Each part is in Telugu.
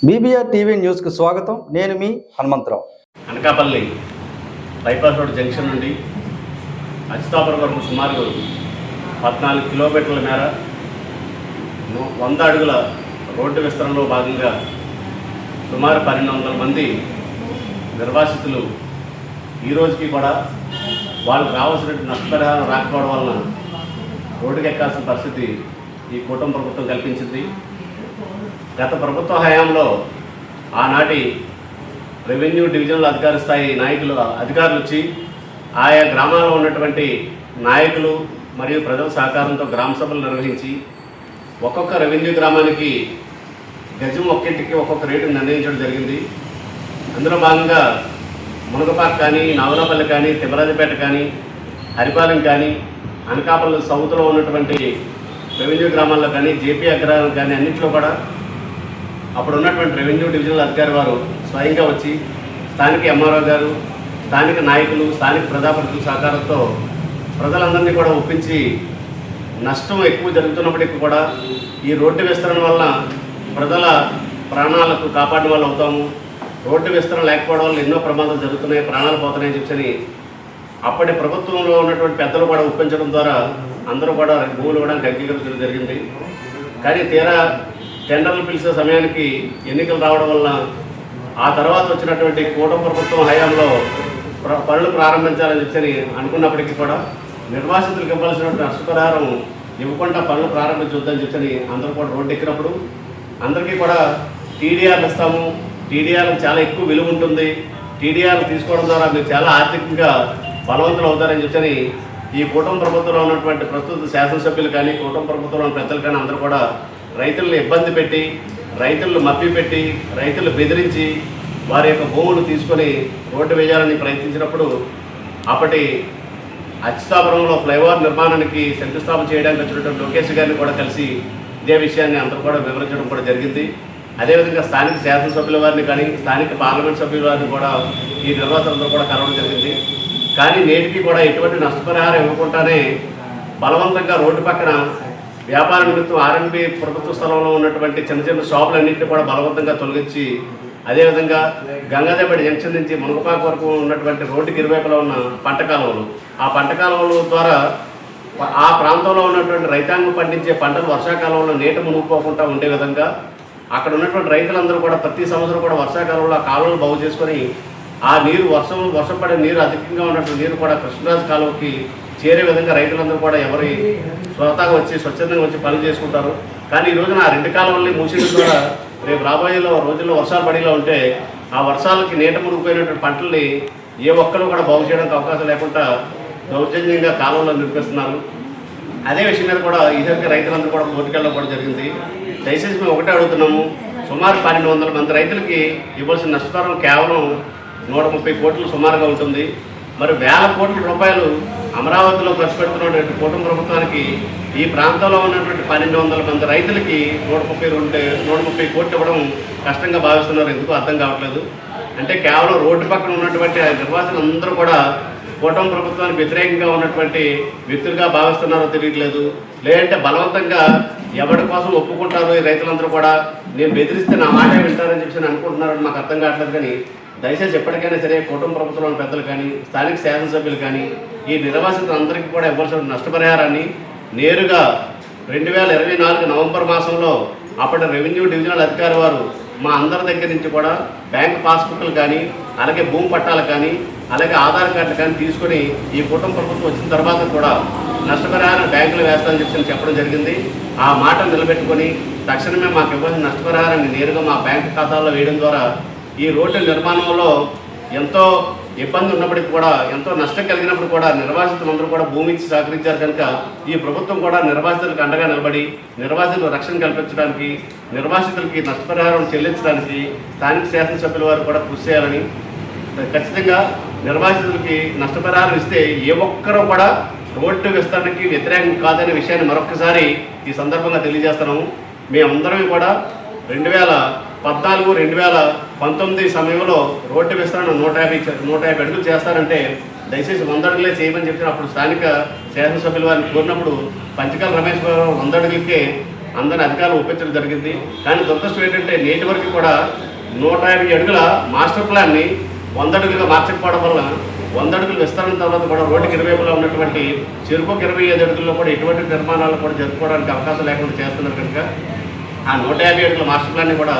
బీబీఆర్ టీవీ న్యూస్కు స్వాగతం. నేను మీ Hanumantharao. Anakapalli bypass road junction నుండి అచ్యుతాపురం వరకు సుమారు 14 కిలోమీటర్ల మేర 100 అడుగుల రోడ్డు విస్తరణలో భాగంగా సుమారు 1200 మంది నిర్వాసితులు ఈ రోజుకి కూడా వాళ్ళకి రావాల్సిన నష్టపరిహారం రాకపోవడం వలన రోడ్డుకి ఎక్కాల్సిన పరిస్థితి ఈ కూటమి ప్రభుత్వం కల్పించింది. గత ప్రభుత్వ హయాంలో ఆనాటి రెవెన్యూ డివిజనల్ అధికార స్థాయి అధికారులు వచ్చి ఆయా గ్రామాల్లో ఉన్నటువంటి నాయకులు మరియు ప్రజల సహకారంతో గ్రామ సభలు నిర్వహించి ఒక్కొక్క రెవెన్యూ గ్రామానికి గజం ఒక్కింటికి ఒక్కొక్క రేటు నిర్ణయించడం జరిగింది. అందులో భాగంగా మునగపాక్ కానీ, నవలపల్లి కానీ, తిమ్మరాజపేట కానీ, హరిపాలెం కానీ, అనకాపల్లి సౌత్లో ఉన్నటువంటి రెవెన్యూ గ్రామాల్లో కానీ, జేపీ అగ్రహారం కానీ అన్నింటిలో కూడా అప్పుడు ఉన్నటువంటి రెవెన్యూ డివిజనల్ అధికారి వారు స్వయంగా వచ్చి స్థానిక ఎంఆర్ఓ గారు, స్థానిక నాయకులు, స్థానిక ప్రజాప్రతినిధుల సహకారంతో ప్రజలందరినీ కూడా ఒప్పించి నష్టం ఎక్కువ జరుగుతున్నప్పటికీ కూడా ఈ రోడ్డు విస్తరణ వల్ల ప్రజల ప్రాణాలకు కాపాడిన వాళ్ళు అవుతాము, రోడ్డు విస్తరణ లేకపోవడం వల్ల ఎన్నో ప్రమాదాలు జరుగుతున్నాయి, ప్రాణాలు పోతున్నాయని చెప్పని అప్పటి ప్రభుత్వంలో ఉన్నటువంటి పెద్దలు కూడా ఒప్పించడం ద్వారా అందరూ కూడా భూములు ఇవ్వడానికి అంగీకరించడం జరిగింది. కానీ తీరా టెండర్లు పిలిచే సమయానికి ఎన్నికలు రావడం వల్ల ఆ తర్వాత వచ్చినటువంటి కూటమి ప్రభుత్వం హయాంలో పనులు ప్రారంభించాలని చెప్పని అనుకున్నప్పటికీ కూడా నిర్వాసితులకు ఇవ్వాల్సినటువంటి నష్టపరిహారం ఇవ్వకుండా పనులు ప్రారంభించొద్దని చెప్పని అందరూ కూడా రోడ్డు ఎక్కినప్పుడు అందరికీ కూడా టీడీఆర్లు ఇస్తాము, టీడీఆర్లకు చాలా ఎక్కువ విలువ ఉంటుంది, టీడీఆర్లు తీసుకోవడం ద్వారా మీరు చాలా ఆర్థికంగా బలవంతులు అవుతారని చెప్పని ఈ కూటమి ప్రభుత్వంలో ఉన్నటువంటి ప్రస్తుత శాసనసభ్యులు కానీ, కూటమి ప్రభుత్వంలో ఉన్న పెద్దలు కానీ అందరూ కూడా రైతులను ఇబ్బంది పెట్టి, రైతులను మభ్యపెట్టి, రైతులు బెదిరించి వారి యొక్క భూములు తీసుకొని రోడ్డు వేయాలని ప్రయత్నించినప్పుడు అప్పటి అచ్యుతాపురంలో ఫ్లైఓవర్ నిర్మాణానికి శంకుస్థాపన చేయడానికి వచ్చినటువంటి లోకేష్ గారిని కూడా కలిసి ఇదే విషయాన్ని అందరూ కూడా వివరించడం కూడా జరిగింది. అదేవిధంగా స్థానిక శాసనసభ్యుల వారిని కానీ, స్థానిక పార్లమెంట్ సభ్యుల వారిని కూడా ఈ నిర్వాసితులందరూ కూడా కలవడం జరిగింది. కానీ నేటికి కూడా ఎటువంటి నష్టపరిహారం ఇవ్వకుండానే బలవంతంగా రోడ్డు పక్కన వ్యాపార నిమిత్తం ఆర్ఎన్బి ప్రభుత్వ స్థలంలో ఉన్నటువంటి చిన్న చిన్న షాపులన్నింటినీ కూడా బలవంతంగా తొలగించి, అదేవిధంగా గంగాదేపేట జంక్షన్ నుంచి మునగపాక వరకు ఉన్నటువంటి రోడ్డుకి ఇరువైపులా ఉన్న పంట కాలువలు, ఆ పంట కాలువల ద్వారా ఆ ప్రాంతంలో ఉన్నటువంటి రైతాంగం పండించే పంటలు వర్షాకాలంలో నీట మునిగిపోకుండా ఉండే విధంగా అక్కడ ఉన్నటువంటి రైతులందరూ కూడా ప్రతి సంవత్సరం కూడా వర్షాకాలంలో ఆ కాలువలు బాగు చేసుకొని ఆ నీరు వర్షం పడే నీరు అధికంగా ఉన్నటువంటి నీరు కూడా కృష్ణరాజు కాలువకి చేరే విధంగా రైతులందరూ కూడా ఎవరి స్వతహాగా వచ్చి స్వచ్ఛందంగా వచ్చి పనులు చేసుకుంటారు. కానీ ఈ రోజున ఆ 2 కాలువల్ని మూసేయడం ద్వారా రేపు రాబోయే రోజుల్లో వర్షాలు పడేలా ఉంటే ఆ వర్షాలకి నీట మునిగిపోయినటువంటి పంటల్ని ఏ ఒక్కరు కూడా బాగు చేయడానికి అవకాశం లేకుండా దౌర్జన్యంగా కాలువల్లో నిలిపిస్తున్నారు. అదే విషయం మీద కూడా ఇద్దరికి రైతులందరూ కూడా కోర్టుకెళ్ళడం కూడా జరిగింది. దయచేసి మేము ఒకటే అడుగుతున్నాము, సుమారు 1200 మంది రైతులకి ఇవ్వాల్సిన నష్టపరిహారం కేవలం 130 కోట్లు సుమారుగా ఉంటుంది. మరి వేల కోట్ల రూపాయలు అమరావతిలో ఖర్చు పెడుతున్నటువంటి కూటమి ప్రభుత్వానికి ఈ ప్రాంతంలో ఉన్నటువంటి 1200 మంది రైతులకి 130 కోట్లు ఇవ్వడం కష్టంగా భావిస్తున్నారు. ఎందుకు అర్థం కావట్లేదు. అంటే కేవలం రోడ్డు పక్కన ఉన్నటువంటి నిర్వాసితులందరూ కూడా కూటమి ప్రభుత్వానికి వ్యతిరేకంగా ఉన్నటువంటి వ్యక్తులుగా భావిస్తున్నారో తెలియట్లేదు, లేదంటే బలవంతంగా ఎవరి కోసం ఒప్పుకుంటారో ఈ రైతులందరూ కూడా నేను బెదిరిస్తే నా మాట వింటారని చెప్పి అనుకుంటున్నారని మాకు అర్థం కావట్లేదు. కానీ దయచేసి ఎప్పటికైనా సరే కూటమి ప్రభుత్వంలోని పెద్దలు కానీ, స్థానిక శాసనసభ్యులు కానీ ఈ నిర్వాసితులందరికీ కూడా ఇవ్వాల్సిన నష్టపరిహారాన్ని నేరుగా 2024 నవంబర్ మాసంలో అప్పటి రెవెన్యూ డివిజనల్ అధికారి వారు మా అందరి దగ్గర నుంచి కూడా బ్యాంక్ పాస్బుక్లు కానీ, అలాగే భూమి పట్టాలు కానీ, అలాగే ఆధార్ కార్డులు కానీ తీసుకొని ఈ కూటమి ప్రభుత్వం వచ్చిన తర్వాత కూడా నష్టపరిహారం బ్యాంకులు వేస్తామని చెప్పడం జరిగింది. ఆ మాట నిలబెట్టుకొని తక్షణమే మాకు ఇవ్వాల్సిన నష్టపరిహారాన్ని నేరుగా మా బ్యాంకు ఖాతాల్లో వేయడం ద్వారా ఈ రోడ్డు నిర్మాణంలో ఎంతో ఇబ్బంది ఉన్నప్పటికీ కూడా, ఎంతో నష్టం కలిగినప్పుడు కూడా నిర్వాసితులందరూ కూడా భూమి ఇచ్చి సహకరించారు. కనుక ఈ ప్రభుత్వం కూడా నిర్వాసితులకు అండగా నిలబడి నిర్వాసితులకు రక్షణ కల్పించడానికి, నిర్వాసితులకి నష్టపరిహారం చెల్లించడానికి స్థానిక శాసనసభ్యుల వారు కూడా కృషి చేయాలని, ఖచ్చితంగా నిర్వాసితులకి నష్టపరిహారం ఇస్తే ఏ ఒక్కరూ కూడా రోడ్డు విస్తరణకి వ్యతిరేకం కాదనే విషయాన్ని మరొకసారి ఈ సందర్భంగా తెలియజేస్తున్నాము. మేమందరం కూడా 2014, 2019 సమయంలో రోడ్డు విస్తరణ 150 అడుగులు చేస్తారంటే దయచేసి 100 అడుగులే చేయమని చెప్పిన అప్పుడు స్థానిక శాసనసభ్యుల వారిని కోరినప్పుడు పంచకాల రమేష్ గారు 100 అడుగులకే అందరిని అధికారులు ఒప్పించడం జరిగింది. కానీ దురదృష్టం ఏంటంటే నేటి వరకు కూడా 150 అడుగుల మాస్టర్ ప్లాన్ని 100 అడుగులుగా మార్చకపోవడం వల్ల 100 అడుగులు విస్తరణ తర్వాత కూడా రోడ్డుకి ఇరువైపులా ఉన్నటువంటి చెరుకుకు 25 అడుగుల్లో కూడా ఎటువంటి నిర్మాణాలు కూడా జరుపుకోవడానికి అవకాశం లేకుండా చేస్తున్నారు కనుక ఆ 150 అడుగుల మాస్టర్ ప్లాన్ని కూడా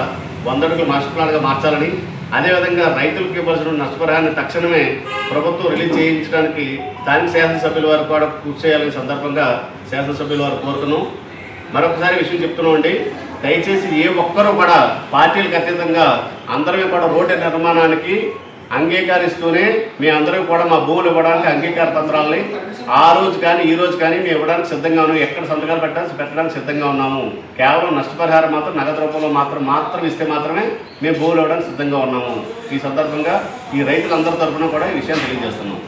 100 అడుగుల మాస్టర్ ప్లాన్గా మార్చాలని, అదేవిధంగా రైతులకు ఇవ్వాల్సిన నష్టపరిహారాన్ని తక్షణమే ప్రభుత్వం రిలీజ్ చేయించడానికి స్థానిక శాసనసభ్యుల వారు కూడా కృషి చేయాలని సందర్భంగా శాసనసభ్యుల వారు కోరుతున్నాం. మరొకసారి విషయం చెప్తున్నామండి, దయచేసి ఏ ఒక్కరూ కూడా పార్టీలకు అతీతంగా అందరమే కూడా రోడ్డు నిర్మాణానికి అంగీకరిస్తూనే మేమందరం కూడా మా భూములు ఇవ్వడానికి అంగీకార పత్రాలని ఆ రోజు కానీ ఈ రోజు కానీ మేము ఇవ్వడానికి సిద్ధంగా ఉన్నాము. ఎక్కడ సంతకాలు పెట్టడానికి సిద్ధంగా ఉన్నాము. కేవలం నష్టపరిహారం మాత్రం నగదు రూపంలో మాత్రం ఇస్తే మాత్రమే మేము భూములు ఇవ్వడానికి సిద్ధంగా ఉన్నాము. ఈ సందర్భంగా ఈ రైతులందరి తరఫున కూడా ఈ విషయాన్ని తెలియజేస్తున్నాం.